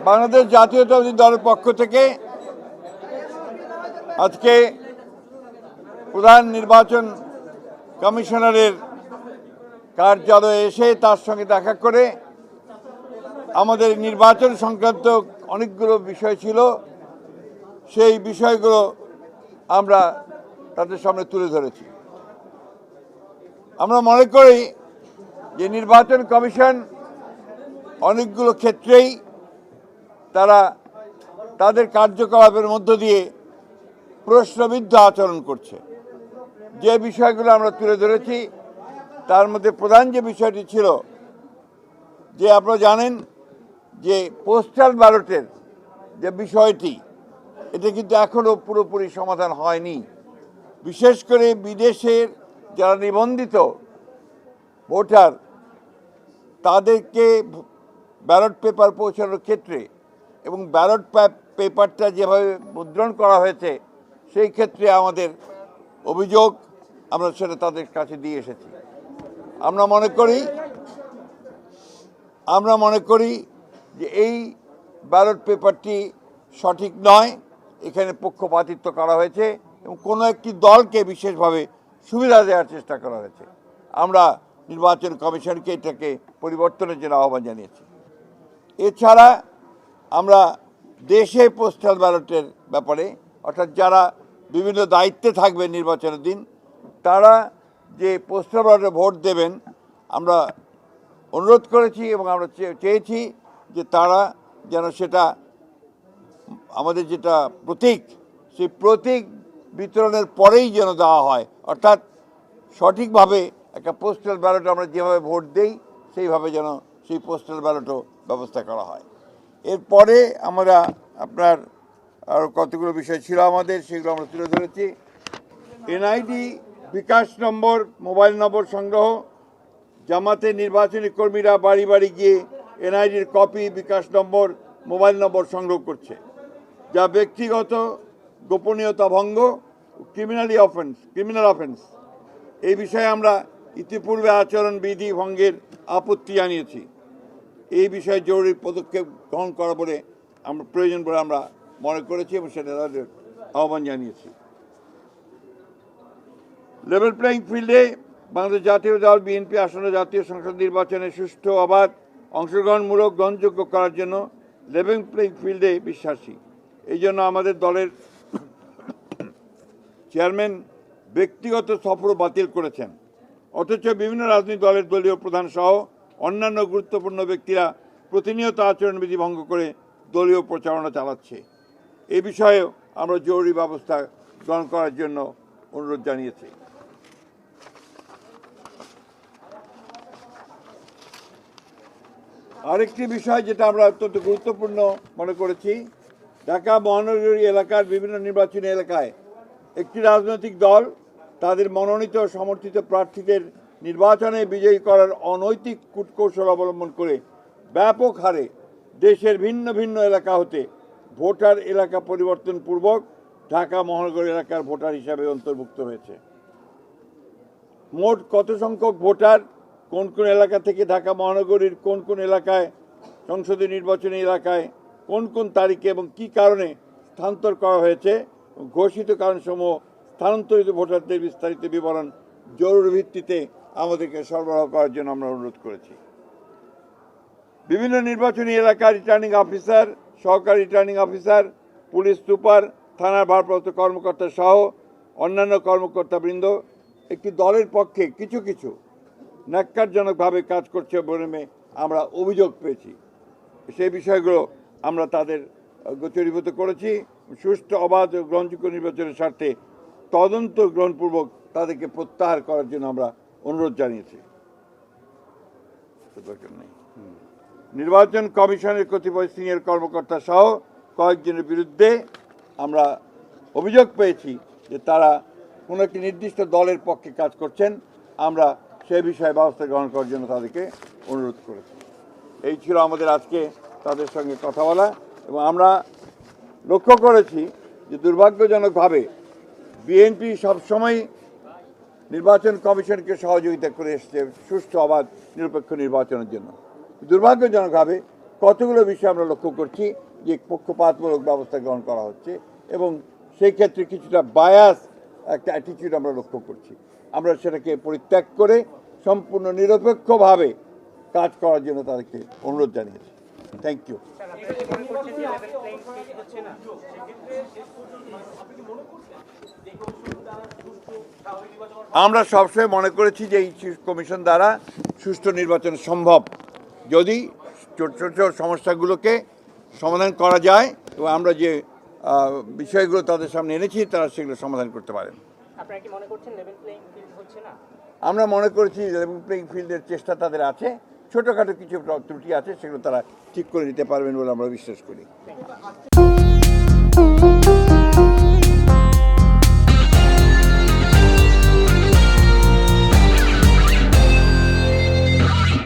বাংলাদেশ জাতীয়তাবাদী দলের পক্ষ থেকে আজকে প্রধান নির্বাচন কমিশনারের কার্যালয়ে এসে তার সঙ্গে দেখা করে আমাদের নির্বাচন সংক্রান্ত অনেকগুলো বিষয় ছিল, সেই বিষয়গুলো আমরা তাদের সামনে তুলে ধরেছি। আমরা মনে করি যে নির্বাচন কমিশন অনেকগুলো ক্ষেত্রেই তারা তাদের কার্যকলাপের মধ্য দিয়ে প্রশ্নবিদ্ধ আচরণ করছে। যে বিষয়গুলো আমরা তুলে ধরেছি তার মধ্যে প্রধান যে বিষয়টি ছিল যে আপনারা জানেন যে পোস্টাল ব্যালটের যে বিষয়টি, এটা কিন্তু এখনও পুরোপুরি সমাধান হয়নি। বিশেষ করে বিদেশের যারা নিবন্ধিত ভোটার তাদেরকে ব্যালট পেপার পৌঁছানোর ক্ষেত্রে এবং ব্যালট পেপারটা যেভাবে মুদ্রণ করা হয়েছে সেই ক্ষেত্রে আমাদের অভিযোগ আমরা সেটা তাদের কাছে দিয়ে এসেছি। আমরা মনে করি যে এই ব্যালট পেপারটি সঠিক নয়, এখানে পক্ষপাতিত্ব করা হয়েছে এবং কোনো একটি দলকে বিশেষভাবে সুবিধা দেওয়ার চেষ্টা করা হয়েছে। আমরা নির্বাচন কমিশনকে এটাকে পরিবর্তনের জন্য আহ্বান জানিয়েছি। এছাড়া আমরা দেশে পোস্টাল ব্যালটের ব্যাপারে, অর্থাৎ যারা বিভিন্ন দায়িত্বে থাকবেন নির্বাচনের দিন, তারা যে পোস্টাল ব্যালটে ভোট দেবেন আমরা অনুরোধ করেছি এবং আমরা চেয়েছি যে তারা যেন সেটা আমাদের যেটা প্রতীক, সেই প্রতীক বিতরণের পরেই যেন দেওয়া হয়, অর্থাৎ সঠিকভাবে একটা পোস্টাল ব্যালট আমরা যেভাবে ভোট দেই সেইভাবে যেন সেই পোস্টাল ব্যালটও ব্যবস্থা করা হয়। এরপরে আমরা আপনার আরও কতগুলো বিষয় ছিল আমাদের, সেগুলো আমরা তুলে ধরেছি। এনআইডি বিকাশ নম্বর, মোবাইল নম্বর সংগ্রহ, জামাতে নির্বাচনী কর্মীরা বাড়ি বাড়ি গিয়ে এনআইডির কপি, বিকাশ নম্বর, মোবাইল নম্বর সংগ্রহ করছে, যা ব্যক্তিগত গোপনীয়তা ভঙ্গ, ক্রিমিনাল অফেন্স। এই বিষয়ে আমরা ইতিপূর্বে আচরণবিধি ভঙ্গের আপত্তি জানিয়েছি। এই বিষয়ে জরুরি পদক্ষেপ গ্রহণ করা বলে আমরা প্রয়োজন বলে আমরা মনে করেছি এবং সেটা তাদের আহ্বান জানিয়েছি। লেভেল প্লেয়িং ফিল্ডে বাংলাদেশ জাতীয় দল বিএনপি আসন্ন জাতীয় সংসদ নির্বাচনে সুষ্ঠু, অবাধ, অংশগ্রহণমূলক, গ্রহণযোগ্য করার জন্য লেভেল প্লেয়িং ফিল্ডে বিশ্বাসী। এই জন্য আমাদের দলের চেয়ারম্যান ব্যক্তিগত সফরও বাতিল করেছেন, অথচ বিভিন্ন রাজনৈতিক দলের দলীয় প্রধান সহ অন্যান্য গুরুত্বপূর্ণ ব্যক্তিরা প্রতিনিয়ত আচরণবিধি ভঙ্গ করে দলীয় প্রচারণা চালাচ্ছে। এই বিষয়েও আমরা জরুরি ব্যবস্থা গ্রহণ করার জন্য অনুরোধ জানিয়েছি। আরেকটি বিষয় যেটা আমরা অত্যন্ত গুরুত্বপূর্ণ মনে করেছি, ঢাকা মহানগরী এলাকার বিভিন্ন নির্বাচনী এলাকায় একটি রাজনৈতিক দল তাদের মনোনীত সমর্থিত প্রার্থীদের নির্বাচনে বিজয়ী করার অনৈতিক কূটকৌশল অবলম্বন করে ব্যাপক হারে দেশের ভিন্ন ভিন্ন এলাকা হতে ভোটার এলাকা পরিবর্তন পূর্বক ঢাকা মহানগর এলাকার ভোটার হিসাবে অন্তর্ভুক্ত হয়েছে। মোট কত সংখ্যক ভোটার কোন কোন এলাকা থেকে ঢাকা মহানগরীর কোন কোন এলাকায় সংসদীয় নির্বাচনী এলাকায় কোন কোন তারিখে এবং কী কারণে স্থানান্তর করা হয়েছে, ঘোষিত কারণসমূহ স্থানান্তরিত ভোটারদের বিস্তারিত বিবরণ জরুরি ভিত্তিতে আমাদেরকে সরবরাহ করার জন্য আমরা অনুরোধ করেছি। বিভিন্ন নির্বাচনী এলাকার রিটার্নিং অফিসার, সহকারী রিটার্নিং অফিসার, পুলিশ সুপার, থানার ভারপ্রাপ্ত কর্মকর্তা সহ অন্যান্য কর্মকর্তাবৃন্দ একটি দলের পক্ষে কিছু ন্যাক্কারজনকভাবে কাজ করছে বলে আমরা অভিযোগ পেয়েছি। সেই বিষয়গুলো আমরা তাদের গোচরীভূত করেছি। সুষ্ঠু, অবাধ ও গ্রহণযোগ্য নির্বাচনের স্বার্থে তদন্ত গ্রহণপূর্বক তাদেরকে প্রত্যাহার করার জন্য আমরা অনুরোধ জানিয়েছি। নির্বাচন কমিশনের কতিপয় সিনিয়র কর্মকর্তা সহ কয়েকজনের বিরুদ্ধে আমরা অভিযোগ পেয়েছি যে তারা কোনো একটি নির্দিষ্ট দলের পক্ষে কাজ করছেন। আমরা সে বিষয়ে ব্যবস্থা গ্রহণ করার জন্য তাদেরকে অনুরোধ করেছি। এই ছিল আমাদের আজকে তাদের সঙ্গে কথা বলা, এবং আমরা লক্ষ্য করেছি যে দুর্ভাগ্যজনকভাবে বিএনপি সবসময় নির্বাচন কমিশনকে সহযোগিতা করে এসেছে সুষ্ঠু, অবাধ, নিরপেক্ষ নির্বাচনের জন্য। দুর্ভাগ্যজনকভাবে কতগুলো বিষয় আমরা লক্ষ্য করছি যে পক্ষপাতমূলক ব্যবস্থা গ্রহণ করা হচ্ছে এবং সেই ক্ষেত্রে কিছুটা বায়াস একটা অ্যাটিটিউড আমরা লক্ষ্য করছি। আমরা সেটাকে পরিত্যাগ করে সম্পূর্ণ নিরপেক্ষভাবে কাজ করার জন্য তাদেরকে অনুরোধ জানিয়েছি। Thank you. আমরা সবসময় মনে করেছি যে এই কমিশন দ্বারা সুষ্ঠু নির্বাচন সম্ভব যদি ছোট ছোট সমস্যাগুলোকে সমাধান করা যায় এবং আমরা যে বিষয়গুলো তাদের সামনে এনেছি তারা সেগুলো সমাধান করতে পারেন। আপনারা কি মনে করছেন লেভেল প্লেইং ফিল্ড হচ্ছে না? আমরা মনে করেছি লেভেল প্লেইং ফিল্ডের চেষ্টা তাদের আছে, ছোটোখাটো কিছু ত্রুটি আছে সেগুলো তারা ঠিক করে নিতে পারবেন বলে আমরা বিশ্বাস করি।